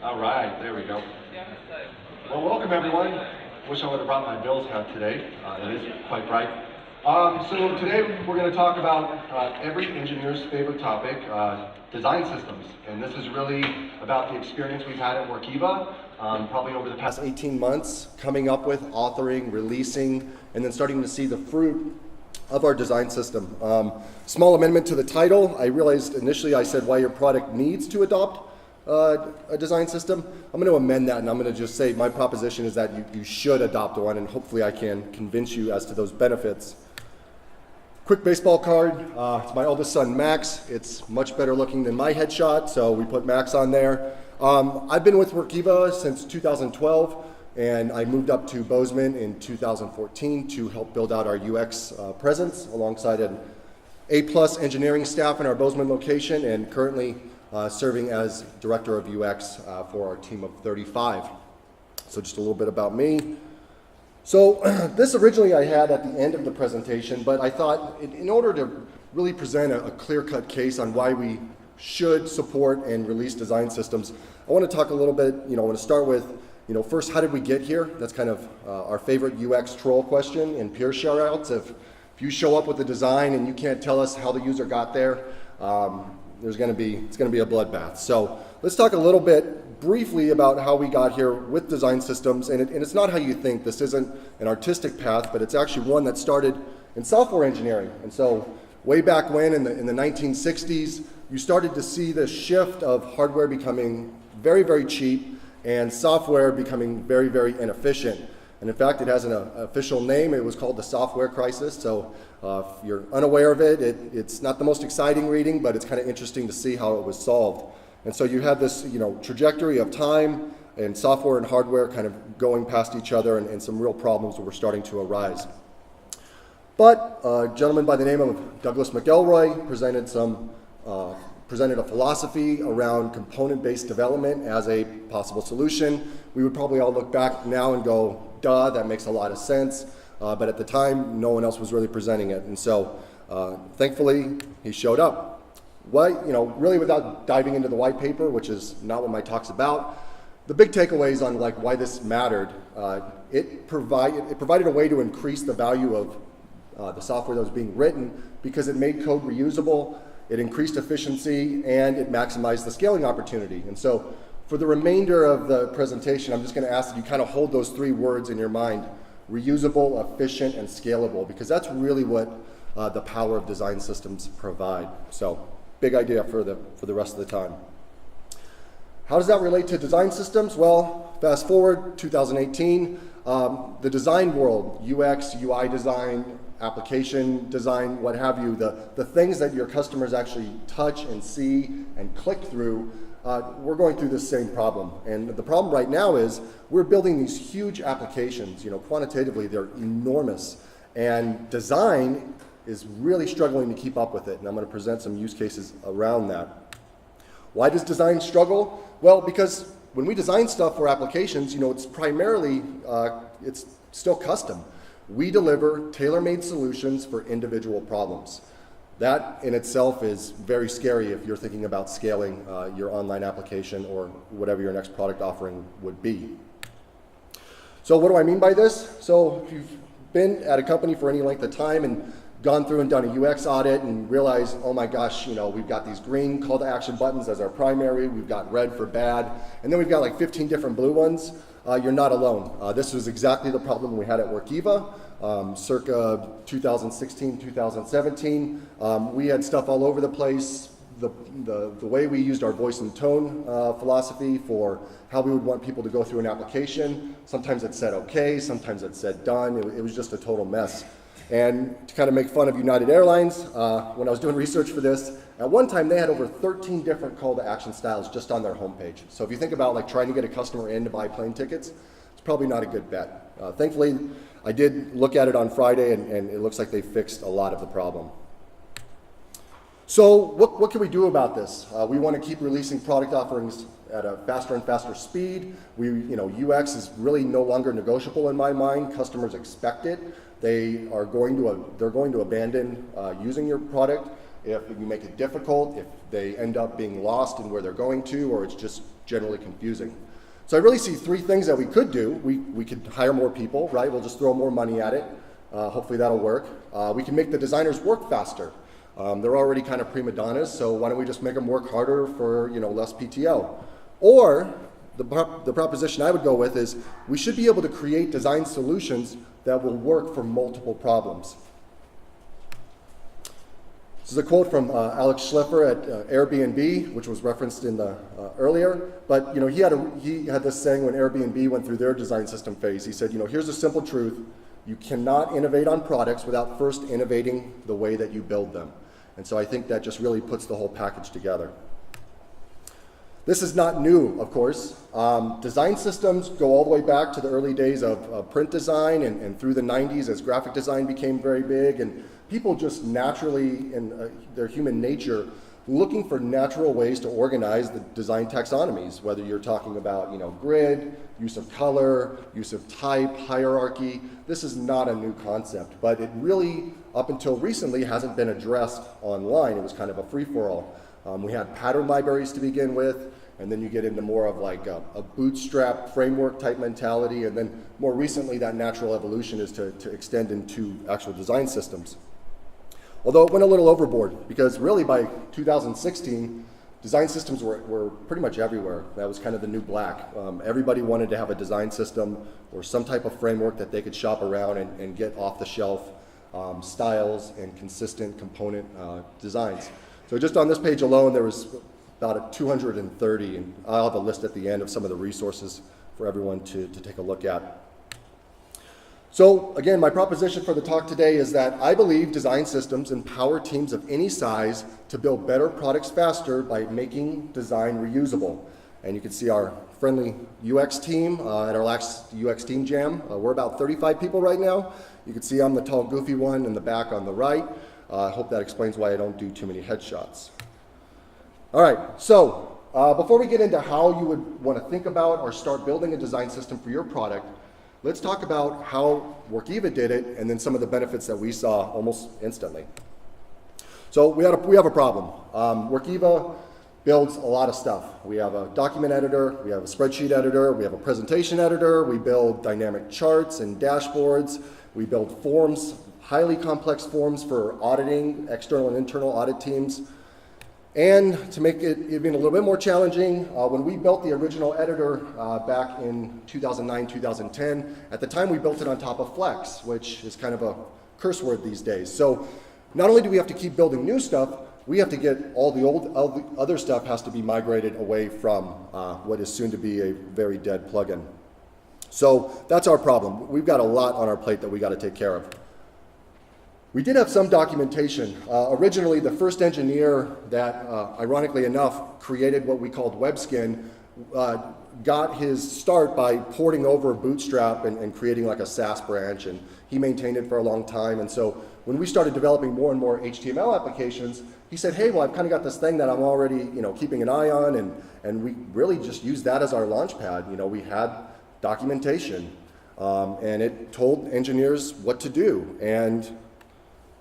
All right, there we go. Well, welcome everyone. Wish I would have brought my Bills hat today. It is quite bright. So today we're going to talk about every engineer's favorite topic, design systems. And this is really about the experience we've had at Workiva, probably over the past 18 months, coming up with, authoring, releasing, and then starting to see the fruit of our design system. Small amendment to the title. I realized initially I said why your product needs to adopt a design system. I'm going to amend that, and I'm going to just say my proposition is that you should adopt one, and hopefully I can convince you as to those benefits. Quick baseball card. It's my oldest son, Max. It's much better looking than my headshot, so we put Max on there. I've been with Workiva since 2012, and I moved up to Bozeman in 2014 to help build out our UX presence alongside an A+ engineering staff in our Bozeman location, and currently serving as Director of UX for our team of 35. So just a little bit about me. So this originally I had at the end of the presentation, but I thought in order to really present a clear-cut case on why we should support and release design systems, I want to talk a little bit, I want to start with, first, how did we get here? That's kind of our favorite UX troll question in peer shout-outs. If you show up with a design and you can't tell us how the user got there, it's going to be a bloodbath. So let's talk a little bit briefly about how we got here with design systems, and it's not how you think. This isn't an artistic path, but it's actually one that started in software engineering. And so way back when in the 1960s, you started to see the shift of hardware becoming very, very cheap and software becoming very, very inefficient. And in fact, it has an official name. It was called the software crisis. So if you're unaware of it, it's not the most exciting reading, but it's kind of interesting to see how it was solved. And so you have this trajectory of time and software and hardware kind of going past each other, and some real problems were starting to arise. But a gentleman by the name of Douglas McElroy presented a philosophy around component-based development as a possible solution. We would probably all look back now and go, duh, that makes a lot of sense. But at the time, no one else was really presenting it. And so thankfully, he showed up. Really without diving into the white paper, which is not what my talk's about, the big takeaways on why this mattered, it provided a way to increase the value of the software that was being written because it made code reusable, it increased efficiency, and it maximized the scaling opportunity. And so for the remainder of the presentation, I'm just going to ask that you kind of hold those three words in your mind: reusable, efficient, and scalable, because that's really what the power of design systems provide. So big idea for the rest of the time. How does that relate to design systems? Well, fast forward 2018, the design world, UX, UI design, application design, what have you, the things that your customers actually touch and see and click through, we're going through this same problem. And the problem right now is we're building these huge applications. Quantitatively, they're enormous. And design is really struggling to keep up with it. And I'm going to present some use cases around that. Why does design struggle? Well, because when we design stuff for applications, it's primarily, it's still custom. We deliver tailor-made solutions for individual problems. That in itself is very scary if you're thinking about scaling your online application or whatever your next product offering would be. So what do I mean by this? So if you've been at a company for any length of time and gone through and done a UX audit and realized, oh my gosh, we've got these green call to action buttons as our primary, we've got red for bad, and then we've got like 15 different blue ones, you're not alone. This was exactly the problem we had at Workiva. Circa 2016, 2017, we had stuff all over the place. The way we used our voice and tone philosophy for how we would want people to go through an application, sometimes it said okay, sometimes it said done. It was just a total mess. And to kind of make fun of United Airlines, when I was doing research for this, at one time they had over 13 different call to action styles just on their homepage. So if you think about trying to get a customer in to buy plane tickets, it's probably not a good bet. Thankfully, I did look at it on Friday, and it looks like they fixed a lot of the problem. So what can we do about this? We want to keep releasing product offerings at a faster and faster speed. UX is really no longer negotiable in my mind. Customers expect it. They're going to abandon using your product if you make it difficult, if they end up being lost in where they're going to, or it's just generally confusing. So I really see three things that we could do. We could hire more people, right? We'll just throw more money at it. Hopefully that'll work. We can make the designers work faster. They're already kind of prima donnas, so why don't we just make them work harder for less PTO? Or the proposition I would go with is we should be able to create design solutions that will work for multiple problems. This is a quote from Alex Schliffer at Airbnb, which was referenced in the earlier. But he had this saying when Airbnb went through their design system phase. He said, here's the simple truth: you cannot innovate on products without first innovating the way that you build them. And so I think that just really puts the whole package together. This is not new, of course. Design systems go all the way back to the early days of print design and through the 90s as graphic design became very big, and people just naturally, in their human nature, looking for natural ways to organize the design taxonomies, whether you're talking about grid, use of color, use of type, hierarchy. This is not a new concept, but it really, up until recently, hasn't been addressed online. It was kind of a free-for-all. We had pattern libraries to begin with, and then you get into more of like a bootstrap framework type mentality, and then more recently that natural evolution is to extend into actual design systems. Although it went a little overboard, because really by 2016, design systems were pretty much everywhere. That was kind of the new black. Everybody wanted to have a design system or some type of framework that they could shop around and get off-the-shelf styles and consistent component designs. So just on this page alone, there was about 230, and I'll have a list at the end of some of the resources for everyone to take a look at. So again, my proposition for the talk today is that I believe design systems empower teams of any size to build better products faster by making design reusable. And you can see our friendly UX team at our last UX Team Jam. We're about 35 people right now. You can see I'm the tall, goofy one in the back on the right. I hope that explains why I don't do too many headshots. All right, so before we get into how you would want to think about or start building a design system for your product, let's talk about how Workiva did it and then some of the benefits that we saw almost instantly. So we have a problem. Workiva builds a lot of stuff. We have a document editor, we have a spreadsheet editor, we have a presentation editor, we build dynamic charts and dashboards, we build forms, highly complex forms for auditing, external and internal audit teams. And to make it even a little bit more challenging, when we built the original editor back in 2009, 2010, at the time we built it on top of Flex, which is kind of a curse word these days. So not only do we have to keep building new stuff, we have to get all the other stuff has to be migrated away from what is soon to be a very dead plugin. So that's our problem. We've got a lot on our plate that we got to take care of. We did have some documentation. Originally, the first engineer that, ironically enough, created what we called WebSkin got his start by porting over Bootstrap and creating like a SaaS branch, and he maintained it for a long time. And so when we started developing more and more HTML applications, he said, hey, well, I've kind of got this thing that I'm already keeping an eye on, and we really just used that as our launch pad. We had documentation, and it told engineers what to do. And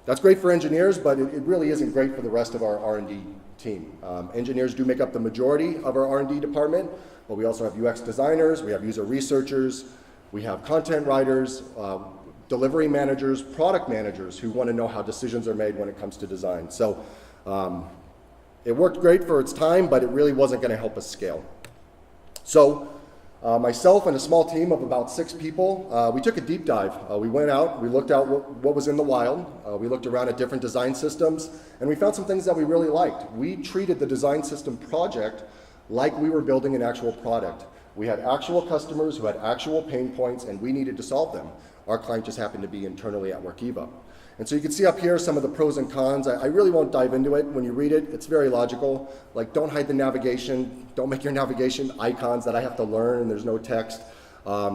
that's great for engineers, but it really isn't great for the rest of our R&D team. Engineers do make up the majority of our R&D department, but we also have UX designers, we have user researchers, we have content writers, delivery managers, product managers who want to know how decisions are made when it comes to design. So it worked great for its time, but it really wasn't going to help us scale. So myself and a small team of about 6 people, we took a deep dive. We went out, we looked out what was in the wild, we looked around at different design systems, and we found some things that we really liked. We treated the design system project like we were building an actual product. We had actual customers who had actual pain points, and we needed to solve them. Our client just happened to be internally at Workiva. And so you can see up here some of the pros and cons. I really won't dive into it. When you read it, it's very logical. Like, don't hide the navigation. Don't make your navigation icons that I have to learn and there's no text.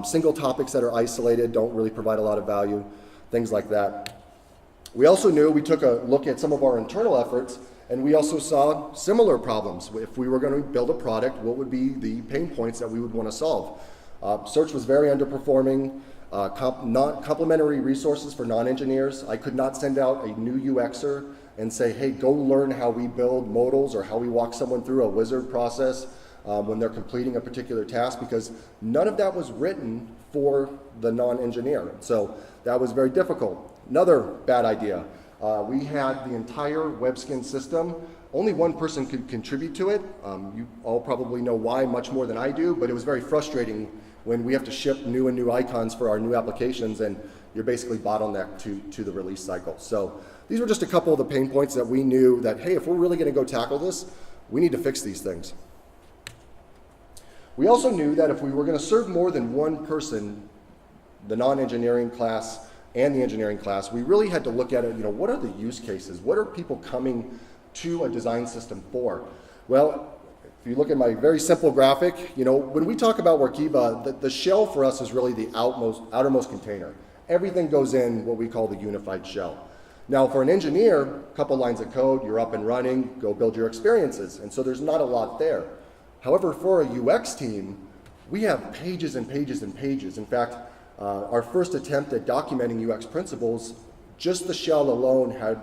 Single topics that are isolated don't really provide a lot of value, things like that. We also knew, we took a look at some of our internal efforts, and we also saw similar problems. If we were going to build a product, what would be the pain points that we would want to solve? Search was very underperforming. Complementary resources for non-engineers. I could not send out a new UXer and say, hey, go learn how we build modals or how we walk someone through a wizard process when they're completing a particular task, because none of that was written for the non-engineer. So that was very difficult. Another bad idea. We had the entire WebSkin system. Only one person could contribute to it. You all probably know why much more than I do, but it was very frustrating when we have to ship new and new icons for our new applications, and you're basically bottlenecked to the release cycle. So these were just a couple of the pain points that we knew that, hey, if we're really going to go tackle this, we need to fix these things. We also knew that if we were going to serve more than one person, the non-engineering class and the engineering class, we really had to look at it, what are the use cases? What are people coming to a design system for? Well, if you look at my very simple graphic, when we talk about Workiva, the shell for us is really the outermost container. Everything goes in what we call the unified shell. Now, for an engineer, a couple lines of code, you're up and running, go build your experiences. And so there's not a lot there. However, for a UX team, we have pages and pages and pages. In fact, our first attempt at documenting UX principles, just the shell alone had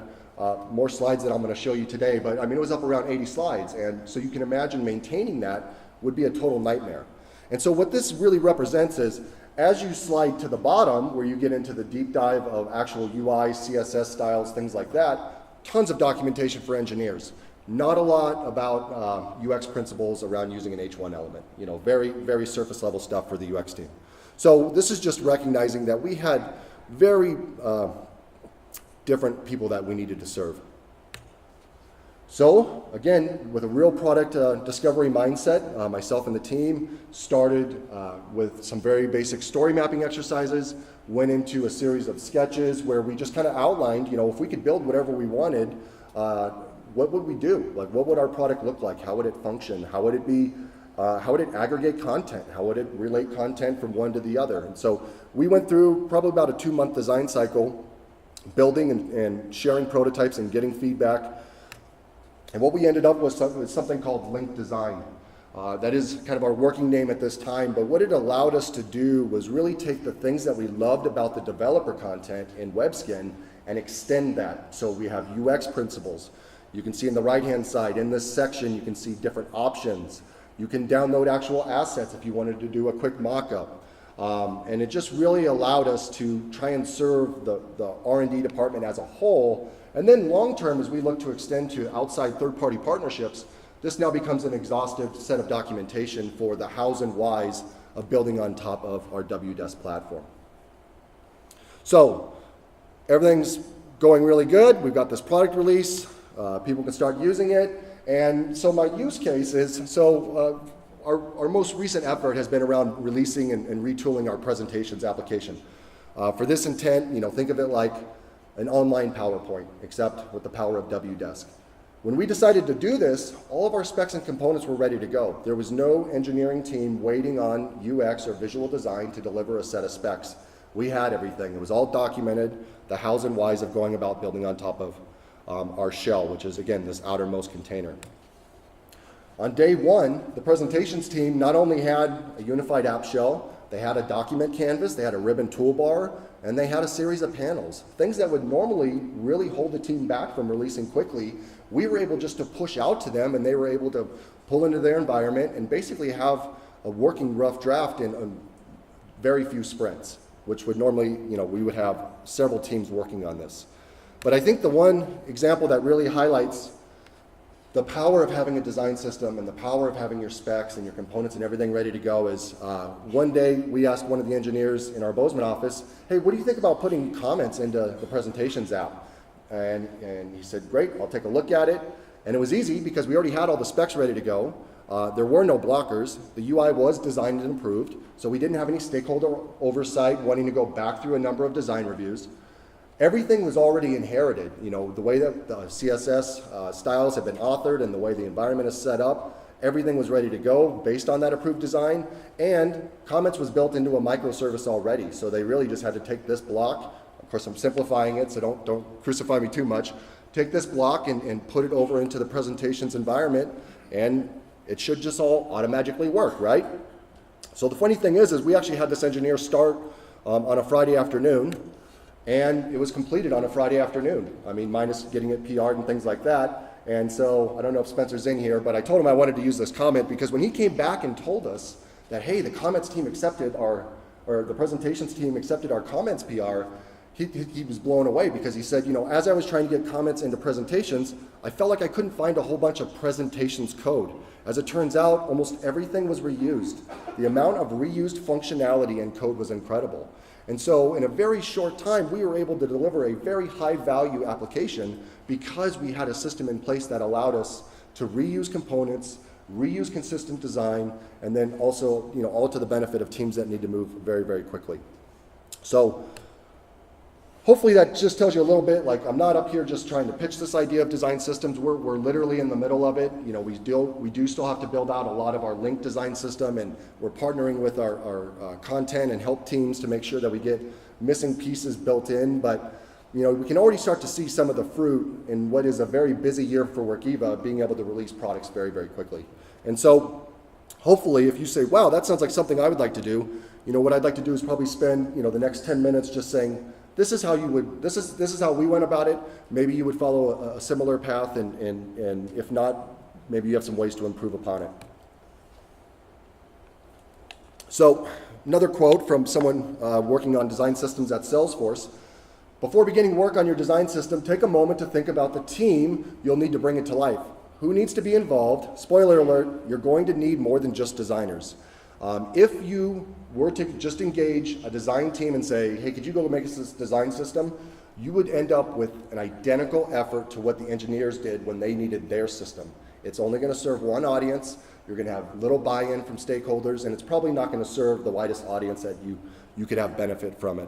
more slides than I'm going to show you today, but I mean, it was up around 80 slides. And so you can imagine maintaining that would be a total nightmare. And so what this really represents is, as you slide to the bottom, where you get into the deep dive of actual UI, CSS styles, things like that, tons of documentation for engineers. Not a lot about UX principles around using an H1 element. Very, very surface level stuff for the UX team. So this is just recognizing that we had very different people that we needed to serve. So again, with a real product discovery mindset, myself and the team started with some very basic story mapping exercises, went into a series of sketches where we just kind of outlined, if we could build whatever we wanted, what would we do? Like, what would our product look like? How would it function? How would it be? How would it aggregate content? How would it relate content from one to the other? And so we went through probably about a 2-month design cycle, building and sharing prototypes and getting feedback. And what we ended up with was something called linked design. That is kind of our working name at this time, but what it allowed us to do was really take the things that we loved about the developer content in WebSkin and extend that. So we have UX principles. You can see in the right-hand side, in this section, you can see different options. You can download actual assets if you wanted to do a quick mock-up. And it just really allowed us to try and serve the R&D department as a whole. And then long-term, as we look to extend to outside third-party partnerships, this now becomes an exhaustive set of documentation for the hows and whys of building on top of our Wdesk platform. So everything's going really good. We've got this product release. People can start using it. And so my use case is, our most recent effort has been around releasing and retooling our presentations application. For this intent, think of it like an online PowerPoint, except with the power of Wdesk. When we decided to do this, all of our specs and components were ready to go. There was no engineering team waiting on UX or visual design to deliver a set of specs. We had everything. It was all documented, the hows and whys of going about building on top of our shell, which is, again, this outermost container. On day one, the presentations team not only had a unified app shell, they had a document canvas, they had a ribbon toolbar, and they had a series of panels. Things that would normally really hold the team back from releasing quickly, we were able just to push out to them, and they were able to pull into their environment and basically have a working rough draft in very few sprints, which would normally, we would have several teams working on this. But I think the one example that really highlights the power of having a design system and the power of having your specs and your components and everything ready to go is one day we asked one of the engineers in our Bozeman office, hey, what do you think about putting comments into the presentations app? And he said, great, I'll take a look at it. And it was easy because we already had all the specs ready to go. There were no blockers. The UI was designed and improved, so we didn't have any stakeholder oversight wanting to go back through a number of design reviews. Everything was already inherited. The way that the CSS styles have been authored and the way the environment is set up, everything was ready to go based on that approved design, and comments was built into a microservice already. So they really just had to take this block. Of course, I'm simplifying it, so don't crucify me too much. Take this block and put it over into the presentations environment, and it should just all automatically work, right? So the funny thing is we actually had this engineer start on a Friday afternoon, And it was completed on a Friday afternoon. I mean, minus getting it PR'd and things like that. And so, I don't know if Spencer's in here, but I told him I wanted to use this comment because when he came back and told us that, hey, the comments team accepted or the presentations team accepted our comments PR, he was blown away because he said, as I was trying to get comments into presentations, I felt like I couldn't find a whole bunch of presentations code. As it turns out, almost everything was reused. The amount of reused functionality and code was incredible. And so in a very short time, we were able to deliver a very high value application because we had a system in place that allowed us to reuse components, reuse consistent design, and then also, all to the benefit of teams that need to move very, very quickly. So hopefully that just tells you a little bit, like I'm not up here just trying to pitch this idea of design systems. We're literally in the middle of it. We do still have to build out a lot of our link design system, and we're partnering with our content and help teams to make sure that we get missing pieces built in. But we can already start to see some of the fruit in what is a very busy year for Workiva, being able to release products very, very quickly. And so hopefully if you say, wow, that sounds like something I would like to do, what I'd like to do is probably spend the next 10 minutes just saying, this is how we went about it. Maybe you would follow a similar path, and if not, maybe you have some ways to improve upon it. So another quote from someone working on design systems at Salesforce: before beginning work on your design system, take a moment to think about the team you'll need to bring it to life. Who needs to be involved? Spoiler alert, you're going to need more than just designers. If you were to just engage a design team and say, hey, could you go make us this design system? You would end up with an identical effort to what the engineers did when they needed their system. It's only going to serve one audience. You're going to have little buy-in from stakeholders, and it's probably not going to serve the widest audience that you could have benefit from it.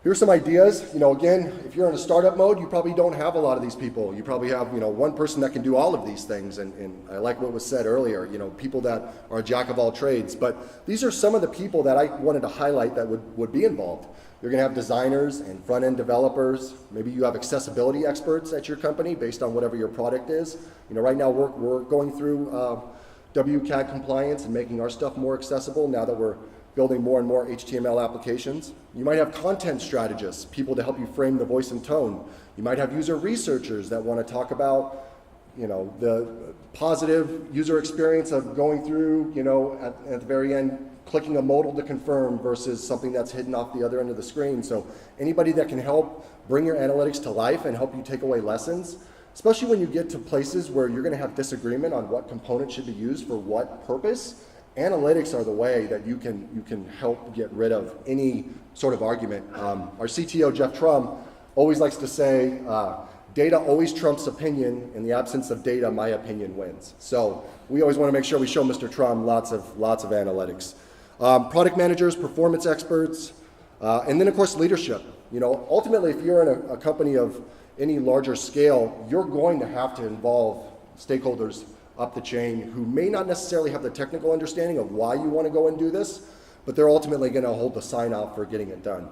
Here's some ideas. Again, if you're in a startup mode, you probably don't have a lot of these people. You probably have, one person that can do all of these things. And I like what was said earlier, people that are a jack of all trades. But these are some of the people that I wanted to highlight that would be involved. You're going to have designers and front-end developers. Maybe you have accessibility experts at your company based on whatever your product is. Right now we're going through WCAG compliance and making our stuff more accessible now that we're building more and more HTML applications. You might have content strategists, people to help you frame the voice and tone. You might have user researchers that want to talk about, the positive user experience of going through, at the very end, clicking a modal to confirm versus something that's hidden off the other end of the screen. So anybody that can help bring your analytics to life and help you take away lessons, especially when you get to places where you're going to have disagreement on what component should be used for what purpose. Analytics are the way that you can help get rid of any sort of argument. Our CTO, Jeff Trum, always likes to say, data always trumps opinion. In the absence of data, my opinion wins. So we always want to make sure we show Mr. Trum lots of analytics. Product managers, performance experts, and then of course leadership. Ultimately, if you're in a company of any larger scale, you're going to have to involve stakeholders up the chain who may not necessarily have the technical understanding of why you want to go and do this, but they're ultimately going to hold the sign off for getting it done.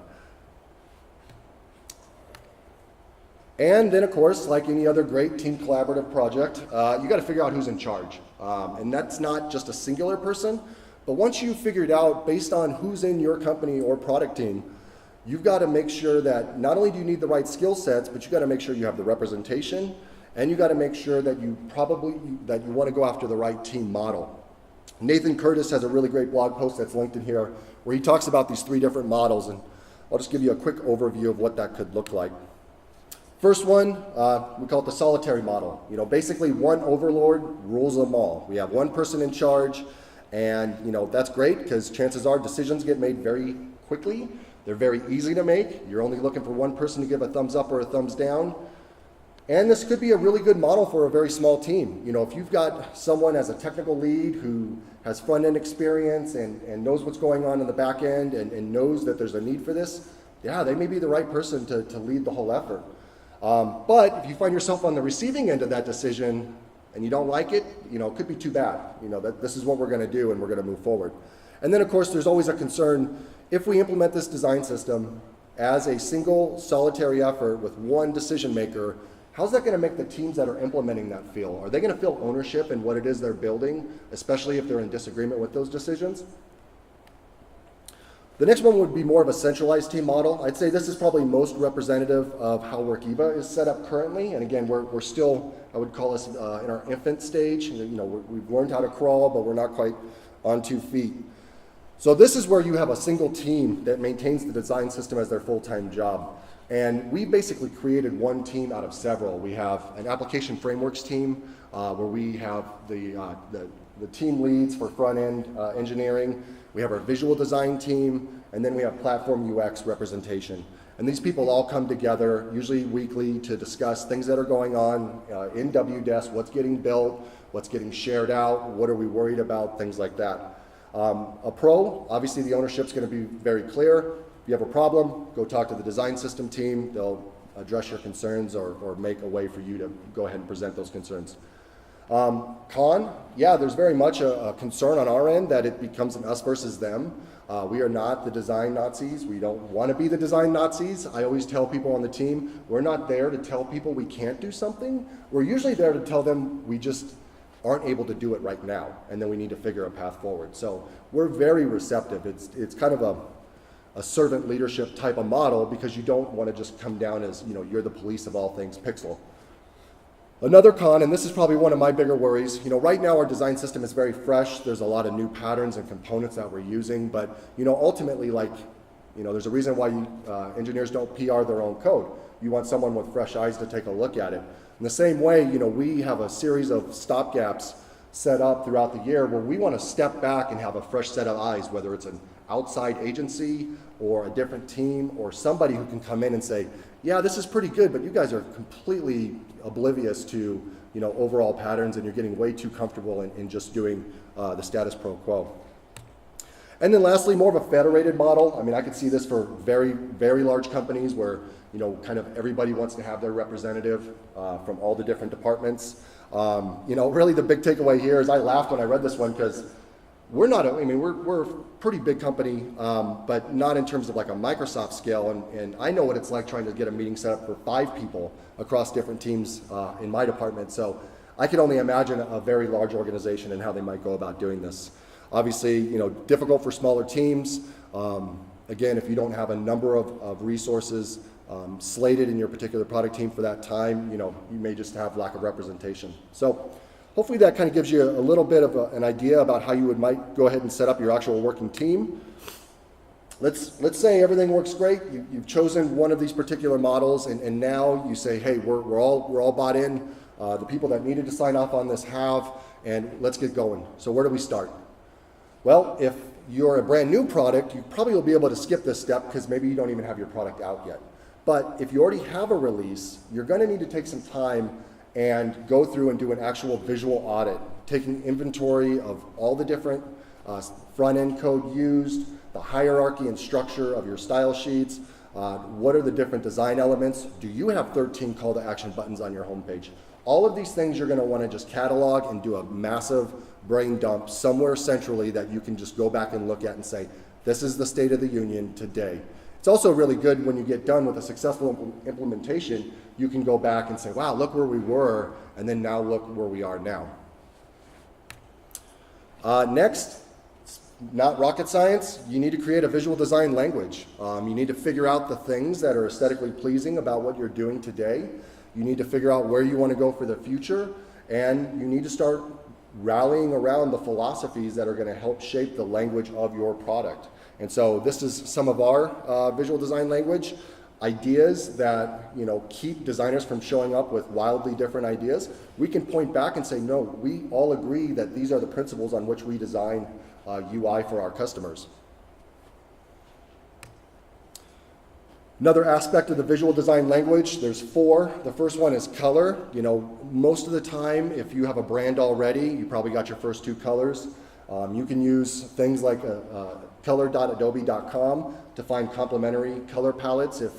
And then, of course, like any other great team collaborative project, you got to figure out who's in charge. And that's not just a singular person, but once you've figured out based on who's in your company or product team, you've got to make sure that not only do you need the right skill sets, but you got to make sure you have the representation, and you got to make sure that you want to go after the right team model. Nathan Curtis has a really great blog post that's linked in here where he talks about these 3 different models, and I'll just give you a quick overview of what that could look like. First one, we call it the solitary model. Basically one overlord rules them all. We have one person in charge, and that's great because chances are decisions get made very quickly. They're very easy to make. You're only looking for one person to give a thumbs up or a thumbs down. And this could be a really good model for a very small team. If you've got someone as a technical lead who has front-end experience and knows what's going on in the back end and knows that there's a need for this, yeah, they may be the right person to lead the whole effort. But if you find yourself on the receiving end of that decision and you don't like it, it could be too bad. That this is what we're going to do and we're going to move forward. And then, of course, there's always a concern if we implement this design system as a single solitary effort with one decision maker. How's that going to make the teams that are implementing that feel? Are they going to feel ownership in what it is they're building, especially if they're in disagreement with those decisions? The next one would be more of a centralized team model. I'd say this is probably most representative of how Workiva is set up currently. And again, we're still, I would call us in our infant stage. We've learned how to crawl, but we're not quite on 2 feet. So this is where you have a single team that maintains the design system as their full-time job. And we basically created one team out of several. We have an application frameworks team where we have the team leads for front-end engineering. We have our visual design team, and then we have platform UX representation. And these people all come together, usually weekly, to discuss things that are going on in Wdesk, what's getting built, what's getting shared out, what are we worried about, things like that. A pro, obviously the ownership's going to be very clear. If you have a problem, go talk to the design system team. They'll address your concerns or make a way for you to go ahead and present those concerns. Con, yeah, there's very much a concern on our end that it becomes an us versus them. We are not the design Nazis. We don't want to be the design Nazis. I always tell people on the team, we're not there to tell people we can't do something. We're usually there to tell them we just aren't able to do it right now, and then we need to figure a path forward. So we're very receptive. It's kind of a servant leadership type of model because you don't want to just come down as, you're the police of all things pixel. Another con, and this is probably one of my bigger worries, right now our design system is very fresh. There's a lot of new patterns and components that we're using, but ultimately, there's a reason why engineers don't PR their own code. You want someone with fresh eyes to take a look at it. In the same way, we have a series of stopgaps set up throughout the year where we want to step back and have a fresh set of eyes, whether it's an outside agency or a different team or somebody who can come in and say, yeah, this is pretty good, but you guys are completely oblivious to overall patterns and you're getting way too comfortable in just doing the status quo. And then lastly, more of a federated model. I mean, I could see this for very, very large companies where kind of everybody wants to have their representative from all the different departments. Really the big takeaway here is I laughed when I read this one because we're a pretty big company, but not in terms of like a Microsoft scale. And I know what it's like trying to get a meeting set up for 5 people across different teams in my department. So I can only imagine a very large organization and how they might go about doing this. Obviously, difficult for smaller teams. Again, if you don't have a number of resources slated in your particular product team for that time, you may just have lack of representation. So hopefully that kind of gives you a little bit of an idea about how you might go ahead and set up your actual working team. Let's say everything works great. You've chosen one of these particular models, and now you say, hey, we're all bought in. The people that needed to sign off on this have, and let's get going. So where do we start? Well, if you're a brand new product, you probably will be able to skip this step because maybe you don't even have your product out yet. But if you already have a release, you're going to need to take some time and go through and do an actual visual audit, taking inventory of all the different front-end code used, the hierarchy and structure of your style sheets, what are the different design elements, do you have 13 call to action buttons on your homepage? All of these things you're going to want to just catalog and do a massive brain dump somewhere centrally that you can just go back and look at and say, this is the state of the union today. It's also really good when you get done with a successful implementation, you can go back and say, wow, look where we were, and then now look where we are now. Next, not rocket science, you need to create a visual design language. You need to figure out the things that are aesthetically pleasing about what you're doing today. You need to figure out where you want to go for the future, and you need to start rallying around the philosophies that are going to help shape the language of your product. And so this is some of our visual design language, ideas that keep designers from showing up with wildly different ideas. We can point back and say, no, we all agree that these are the principles on which we design UI for our customers. Another aspect of the visual design language, there's 4. The first one is color. Most of the time, if you have a brand already, you probably got your first 2 colors. You can use things like color.adobe.com to find complementary color palettes if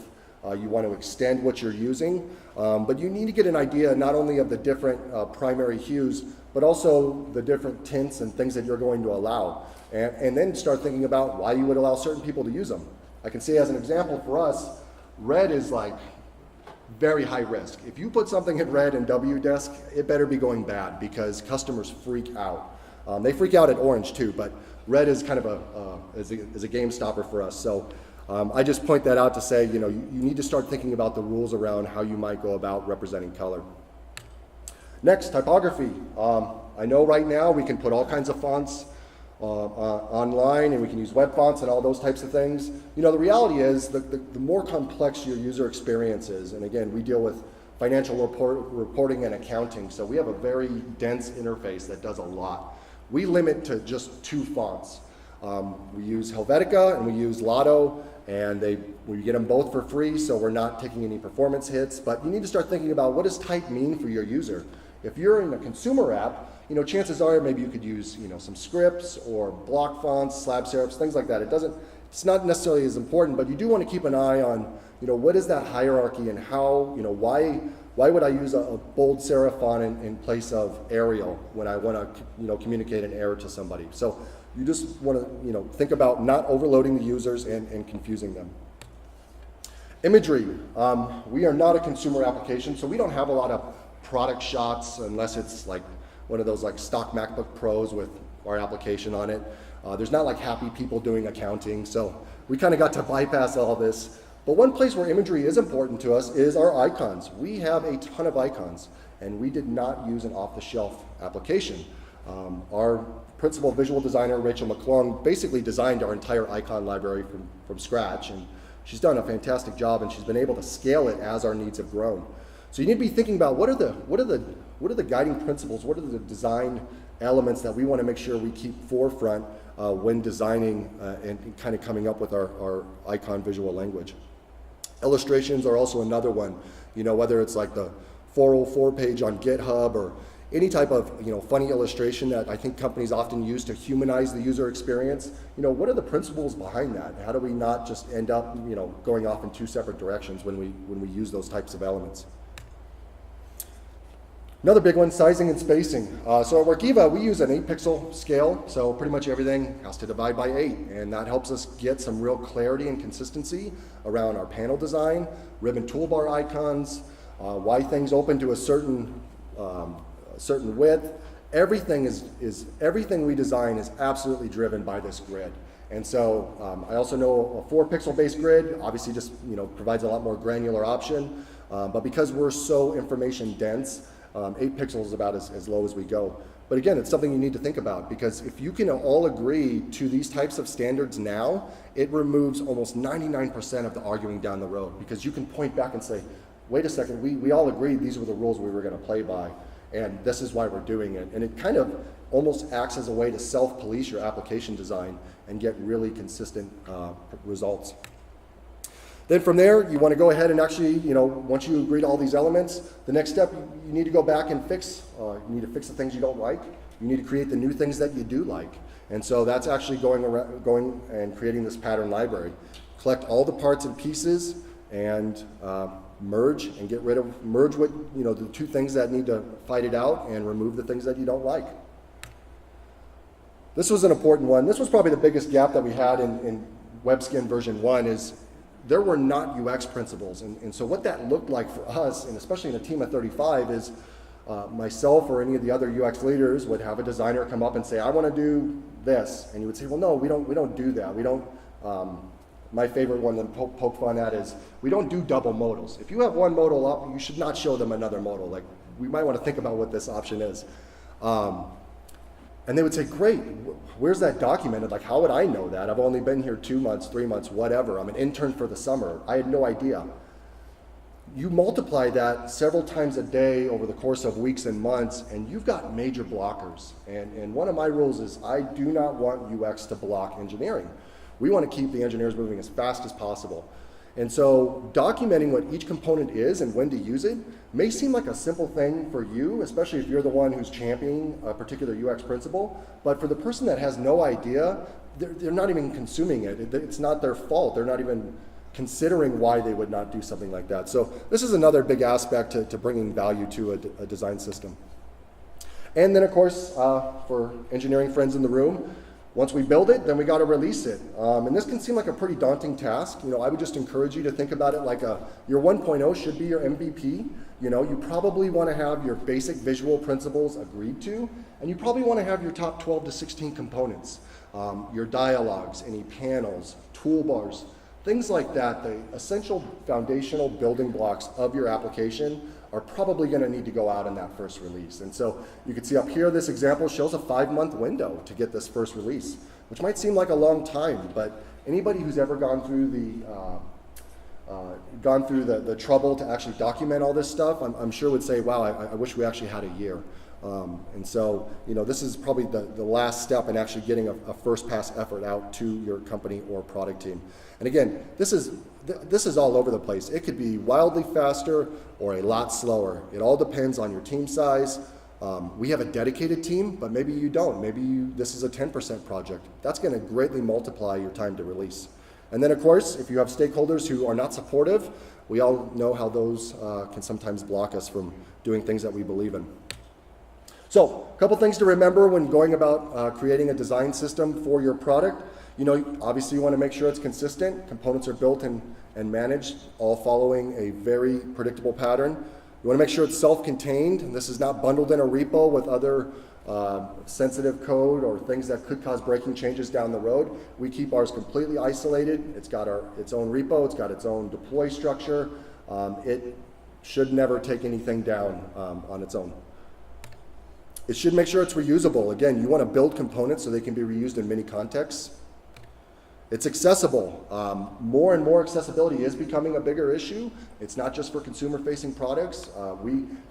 you want to extend what you're using. But you need to get an idea not only of the different primary hues, but also the different tints and things that you're going to allow. And then start thinking about why you would allow certain people to use them. I can say as an example for us, red is like very high risk. If you put something in red in Wdesk, it better be going bad because customers freak out. They freak out at orange too, but red is kind of is a game stopper for us. So I just point that out to say, you know, you need to start thinking about the rules around how you might go about representing color. Next, typography. I know right now we can put all kinds of fonts online, and we can use web fonts and all those types of things. You know, the reality is the more complex your user experience is, and again, we deal with financial reporting and accounting, so we have a very dense interface that does a lot. We limit to just 2 fonts. We use Helvetica and we use Lotto, and we get them both for free, so we're not taking any performance hits, but you need to start thinking about what does type mean for your user. If you're in a consumer app, you know, chances are maybe you could use, you know, some scripts or block fonts, slab serifs, things like that. It's not necessarily as important, but you do want to keep an eye on, you know, what is that hierarchy and how, you know, why would I use a bold serif font in place of Arial when I want to, you know, communicate an error to somebody? So you just want to, you know, think about not overloading the users and confusing them. Imagery. We are not a consumer application, so we don't have a lot of product shots unless it's like one of those like stock MacBook Pros with our application on it. There's not like happy people doing accounting, so we kind of got to bypass all this. But one place where imagery is important to us is our icons. We have a ton of icons, and we did not use an off-the-shelf application. Our principal visual designer, Rachel McClung, basically designed our entire icon library from scratch, and she's done a fantastic job, and she's been able to scale it as our needs have grown. So you need to be thinking about what are the guiding principles, what are the design elements that we want to make sure we keep forefront when designing and kind of coming up with our icon visual language. Illustrations are also another one, you know, whether it's like the 404 page on GitHub or any type of, you know, funny illustration that I think companies often use to humanize the user experience. You know, what are the principles behind that? How do we not just end up, you know, going off in 2 separate directions when we use those types of elements? Another big one, sizing and spacing. So at Workiva, we use an 8-pixel scale, so pretty much everything has to divide by 8, and that helps us get some real clarity and consistency around our panel design, ribbon toolbar icons, why things open to a certain width. Everything we design is absolutely driven by this grid. And so I also know a 4-pixel based grid obviously just, you know, provides a lot more granular option, but because we're so information dense, 8 pixels is about as low as we go. But again, it's something you need to think about, because if you can all agree to these types of standards now, it removes almost 99% of the arguing down the road, because you can point back and say, wait a second, we all agreed these were the rules we were going to play by, and this is why we're doing it. And it kind of almost acts as a way to self-police your application design and get really consistent results. Then from there, you want to go ahead and actually, you know, once you agree to all these elements, the next step, you need to go back and fix. You need to fix the things you don't like. You need to create the new things that you do like. And so that's actually going and creating this pattern library. Collect all the parts and pieces and merge what, you know, the 2 things that need to fight it out, and remove the things that you don't like. This was an important one. This was probably the biggest gap that we had in WebSkin version 1 is there were not UX principles. And so what that looked like for us, and especially in a team of 35, is myself or any of the other UX leaders would have a designer come up and say, I want to do this. And you would say, well, no, we don't do that. We don't, my favorite one to poke fun at is, we don't do double modals. If you have one modal up, you should not show them another modal. Like, we might want to think about what this option is. And they would say, great, where's that documented? Like, how would I know that? I've only been here 2 months, 3 months, whatever. I'm an intern for the summer. I had no idea. You multiply that several times a day over the course of weeks and months, and you've got major blockers. And one of my rules is I do not want UX to block engineering. We want to keep the engineers moving as fast as possible. And so documenting what each component is and when to use it may seem like a simple thing for you, especially if you're the one who's championing a particular UX principle, but for the person that has no idea, they're not even consuming it. It's not their fault. They're not even considering why they would not do something like that. So this is another big aspect to bringing value to a design system. And then, of course, for engineering friends in the room, once we build it, then we got to release it. And this can seem like a pretty daunting task. You know, I would just encourage you to think about it like your 1.0 should be your MVP. You know, you probably want to have your basic visual principles agreed to, And you probably want to have your top 12 to 16 components, your dialogues, any panels, toolbars, things like that. The essential foundational building blocks of your application are probably going to need to go out in that first release. And so you can see up here, this example shows a 5-month window to get this first release, which might seem like a long time, but anybody who's ever gone through the trouble to actually document all this stuff, I'm sure would say, wow, I wish we actually had a year. And so, this is probably the last step in actually getting a first pass effort out to your company or product team. And again, this is all over the place. It could be wildly faster or a lot slower. It all depends on your team size. We have a dedicated team, but maybe you don't. Maybe this is a 10% project. That's going to greatly multiply your time to release. And then, of course, if you have stakeholders who are not supportive, we all know how those can sometimes block us from doing things that we believe in. So, a couple things to remember when going about creating a design system for your product. Obviously you want to make sure it's consistent. Components are built and managed, all following a very predictable pattern. You want to make sure it's self-contained, and this is not bundled in a repo with other sensitive code or things that could cause breaking changes down the road. We keep ours completely isolated. It's got its own repo, it's got its own deploy structure. It should never take anything down on its own. It should make sure it's reusable. Again, you want to build components so they can be reused in many contexts. It's accessible. More and more accessibility is becoming a bigger issue. It's not just for consumer-facing products.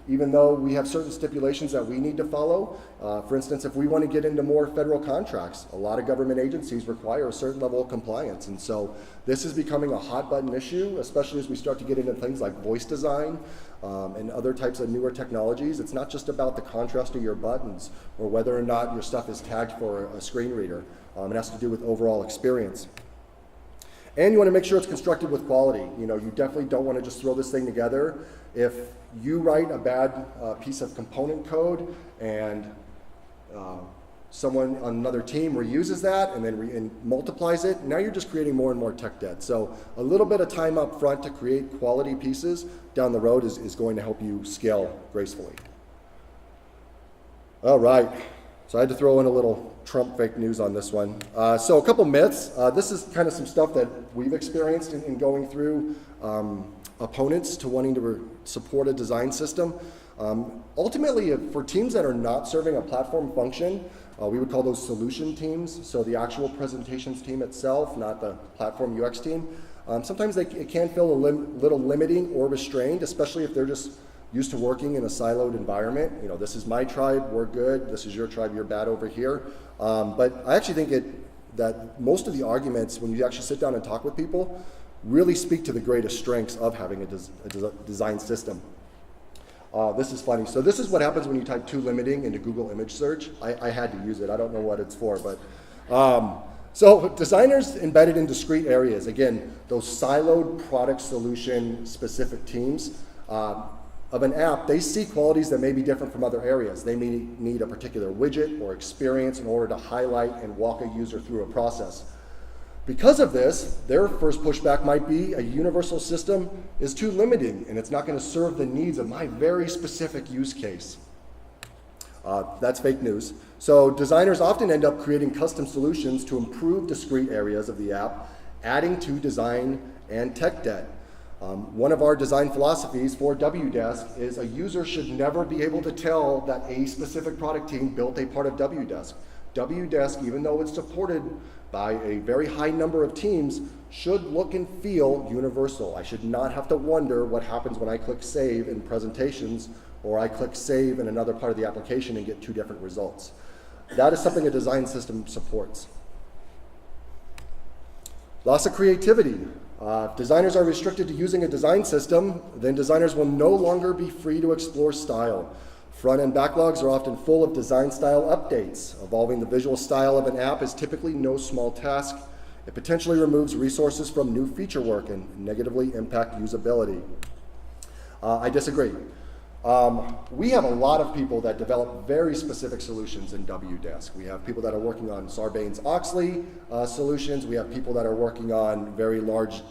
Even though we have certain stipulations that we need to follow, for instance, if we want to get into more federal contracts, a lot of government agencies require a certain level of compliance. And so this is becoming a hot-button issue, especially as we start to get into things like voice design and other types of newer technologies. It's not just about the contrast of your buttons or whether or not your stuff is tagged for a screen reader. It has to do with overall experience. And you want to make sure it's constructed with quality. You definitely don't want to just throw this thing together. If you write a bad piece of component code and someone on another team reuses that and then multiplies it, now you're just creating more and more tech debt. So a little bit of time up front to create quality pieces down the road is going to help you scale gracefully. All right. So I had to throw in a little Trump fake news on this one. So a couple myths. This is kind of some stuff that we've experienced in going through opponents to wanting to support a design system. Ultimately, for teams that are not serving a platform function, we would call those solution teams. So the actual presentations team itself, not the platform UX team. Sometimes it can feel a little limiting or restrained, especially if they're just used to working in a siloed environment. This is my tribe, we're good. This is your tribe, you're bad over here. But I actually think that most of the arguments, when you actually sit down and talk with people, really speak to the greatest strengths of having a design system. This is funny. So this is what happens when you type "to limiting" into Google image search. I had to use it. I don't know what it's for, but so designers embedded in discrete areas. Again, those siloed product solution specific teams. Of an app, they see qualities that may be different from other areas. They may need a particular widget or experience in order to highlight and walk a user through a process. Because of this, their first pushback might be a universal system is too limiting and it's not going to serve the needs of my very specific use case. That's fake news. So designers often end up creating custom solutions to improve discrete areas of the app, adding to design and tech debt. One of our design philosophies for Wdesk is a user should never be able to tell that a specific product team built a part of Wdesk. Wdesk, even though it's supported by a very high number of teams, should look and feel universal. I should not have to wonder what happens when I click save in presentations or I click save in another part of the application and get two different results. That is something a design system supports. Loss of creativity. If designers are restricted to using a design system, then designers will no longer be free to explore style. Front-end backlogs are often full of design style updates. Evolving the visual style of an app is typically no small task. It potentially removes resources from new feature work and negatively impact usability. I disagree. We have a lot of people that develop very specific solutions in Wdesk. We have people that are working on Sarbanes-Oxley solutions. We have people that are working on very large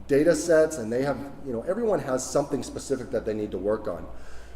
data sets, and they have, everyone has something specific that they need to work on.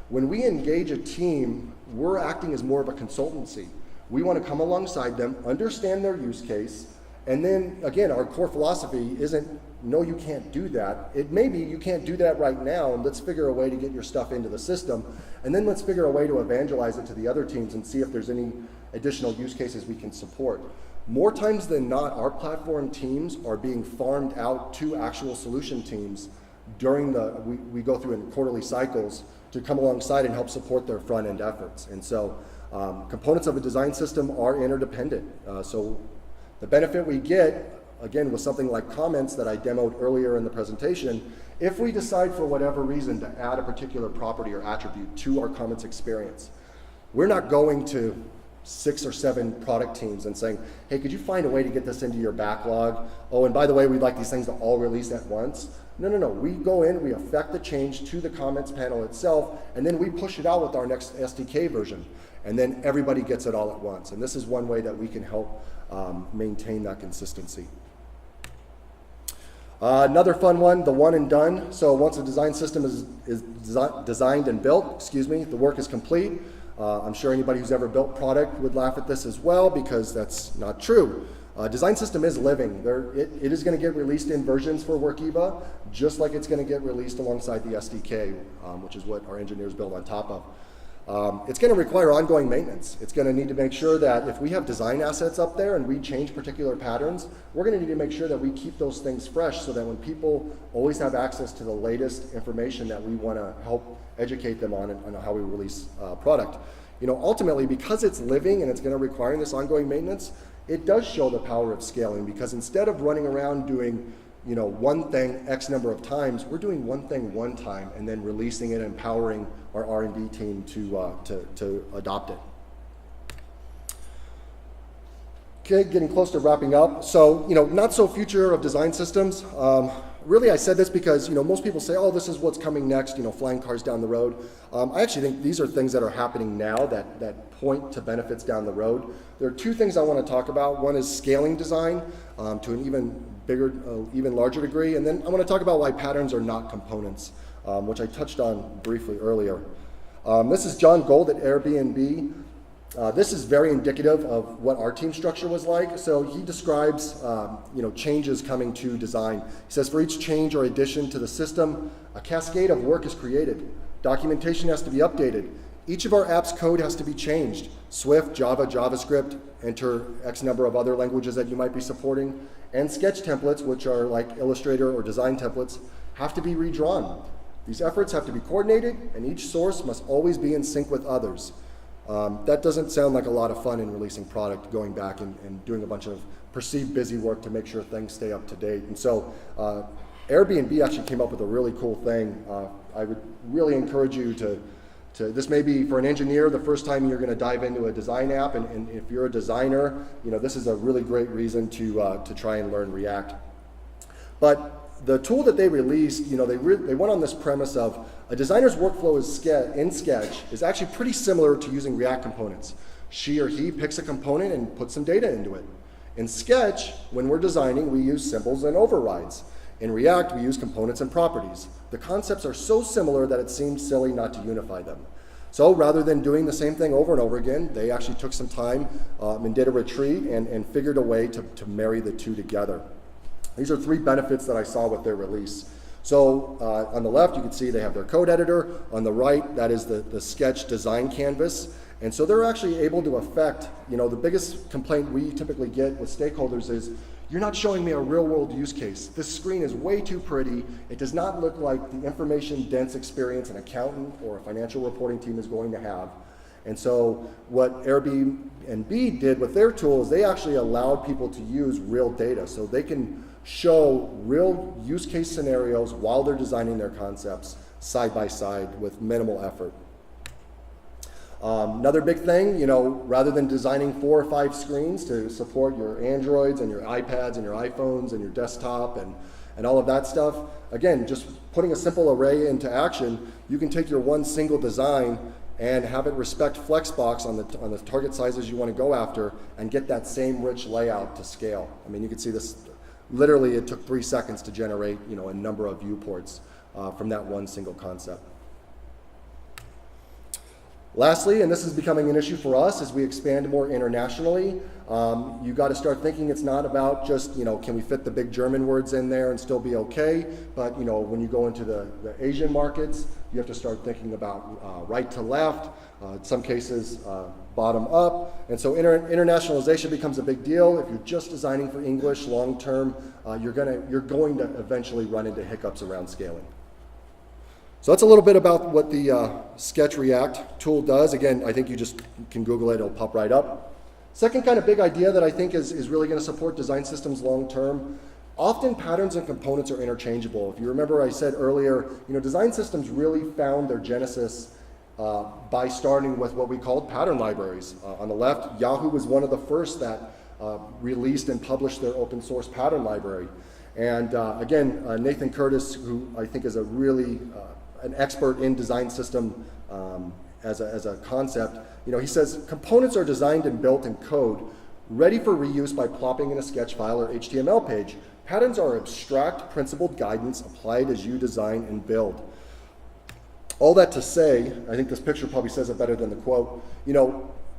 When we engage a team, we're acting as more of a consultancy. We want to come alongside them, understand their use case, and then, again, our core philosophy isn't, no, you can't do that. It may be you can't do that right now, and let's figure a way to get your stuff into the system, and then let's figure a way to evangelize it to the other teams and see if there's any additional use cases we can support. More times than not, our platform teams are being farmed out to actual solution teams during we go through in quarterly cycles to come alongside and help support their front-end efforts. And so components of a design system are interdependent. So the benefit we get, again, with something like comments that I demoed earlier in the presentation, if we decide for whatever reason to add a particular property or attribute to our comments experience, we're not going to 6 or 7 product teams and saying, hey, could you find a way to get this into your backlog? Oh, and by the way, we'd like these things to all release at once. No. We go in, we affect the change to the comments panel itself, and then we push it out with our next SDK version. And then everybody gets it all at once. And this is one way that we can help maintain that consistency. Another fun one, the one and done. So once a design system is designed and built, the work is complete. I'm sure anybody who's ever built product would laugh at this as well, because that's not true. Design system is living. It is going to get released in versions for Workiva, just like it's going to get released alongside the SDK, which is what our engineers build on top of. It's going to require ongoing maintenance. It's going to need to make sure that if we have design assets up there and we change particular patterns, we're going to need to make sure that we keep those things fresh so that when people always have access to the latest information that we want to help educate them on how we release product. Ultimately, because it's living and it's going to require this ongoing maintenance, it does show the power of scaling, because instead of running around doing one thing X number of times, we're doing one thing one time and then releasing it and empowering our R&D team to adopt it. Okay, getting close to wrapping up. So, not so future of design systems. Really, I said this because, most people say, oh, this is what's coming next, flying cars down the road. I actually think these are things that are happening now that point to benefits down the road. There are 2 things I want to talk about. One is scaling design to an even larger degree. And then I want to talk about why patterns are not components, which I touched on briefly earlier. This is John Gold at Airbnb. This is very indicative of what our team structure was like. So he describes changes coming to design. He says for each change or addition to the system, a cascade of work is created. Documentation has to be updated. Each of our apps' code has to be changed. Swift, Java, JavaScript, enter X number of other languages that you might be supporting, and sketch templates, which are like Illustrator or design templates, have to be redrawn. These efforts have to be coordinated, and each source must always be in sync with others. That doesn't sound like a lot of fun in releasing product, going back and doing a bunch of perceived busy work to make sure things stay up to date. And so Airbnb actually came up with a really cool thing. I would really encourage you to this may be for an engineer the first time you're going to dive into a design app, and if you're a designer, this is a really great reason to try and learn React. But the tool that they released, they went on this premise of a designer's workflow in Sketch is actually pretty similar to using React components. She or he picks a component and puts some data into it. In Sketch, when we're designing, we use symbols and overrides. In React, we use components and properties. The concepts are so similar that it seems silly not to unify them. So rather than doing the same thing over and over again, they actually took some time and did a retreat and figured a way to marry the 2 together. These are 3 benefits that I saw with their release. So on the left, you can see they have their code editor. On the right, that is the Sketch design canvas. And so they're actually able to affect, the biggest complaint we typically get with stakeholders is, you're not showing me a real world use case. This screen is way too pretty. It does not look like the information dense experience an accountant or a financial reporting team is going to have. And so what Airbnb did with their tool is they actually allowed people to use real data, so they can show real use case scenarios while they're designing their concepts side by side with minimal effort. Another big thing, rather than designing 4 or 5 screens to support your Androids and your iPads and your iPhones and your desktop and all of that stuff, again, just putting a simple array into action, you can take your one single design and have it respect Flexbox on the target sizes you want to go after and get that same rich layout to scale. I mean, you can see this, literally it took 3 seconds to generate, a number of viewports from that one single concept. Lastly, and this is becoming an issue for us as we expand more internationally, you got to start thinking it's not about just, can we fit the big German words in there and still be okay? But, when you go into the Asian markets, you have to start thinking about right to left, in some cases bottom up. And so internationalization becomes a big deal. If you're just designing for English long term, you're going to eventually run into hiccups around scaling. So that's a little bit about what the Sketch React tool does. Again, I think you just can Google it, it'll pop right up. Second kind of big idea that I think is really going to support design systems long term. Often patterns and components are interchangeable. If you remember I said earlier, design systems really found their genesis by starting with what we called pattern libraries. On the left, Yahoo was one of the first that released and published their open source pattern library. And again, Nathan Curtis, who I think is a really an expert in design system as a concept, he says components are designed and built in code, ready for reuse by plopping in a sketch file or HTML page. Patterns are abstract, principled guidance applied as you design and build. All that to say, I think this picture probably says it better than the quote,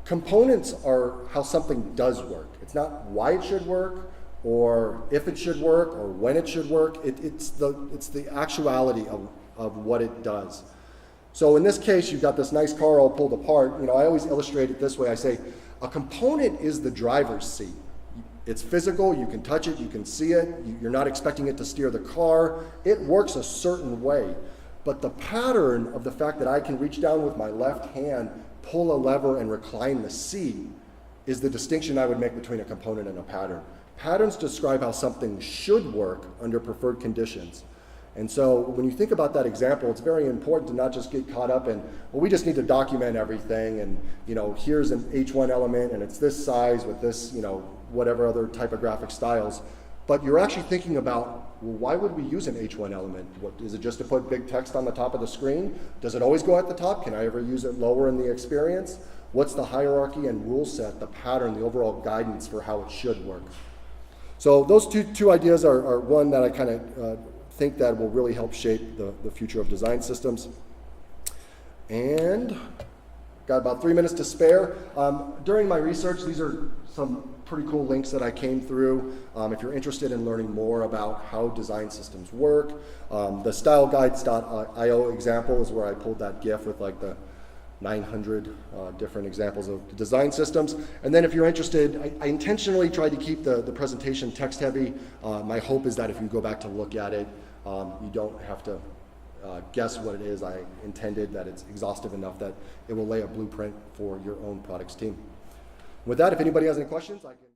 components are how something does work. It's not why it should work, or if it should work, or when it should work. It's the actuality of what it does. So in this case, you've got this nice car all pulled apart. I always illustrate it this way. I say, a component is the driver's seat. It's physical, you can touch it, you can see it, you're not expecting it to steer the car. It works a certain way. But the pattern of the fact that I can reach down with my left hand, pull a lever, and recline the seat is the distinction I would make between a component and a pattern. Patterns describe how something should work under preferred conditions. And so when you think about that example, it's very important to not just get caught up in, well, we just need to document everything, and here's an H1 element, and it's this size with this, whatever other typographic styles. But you're actually thinking about, well, why would we use an H1 element? Is it just to put big text on the top of the screen? Does it always go at the top? Can I ever use it lower in the experience? What's the hierarchy and rule set, the pattern, the overall guidance for how it should work? So those two ideas are one that I kind of think that will really help shape the future of design systems. And got about 3 minutes to spare. During my research, these are some pretty cool links that I came through. If you're interested in learning more about how design systems work, the styleguides.io example is where I pulled that GIF with like the 900 different examples of design systems. And then if you're interested, I intentionally tried to keep the presentation text heavy. My hope is that if you go back to look at it, you don't have to guess what it is. I intended that it's exhaustive enough that it will lay a blueprint for your own products team. With that, if anybody has any questions, I can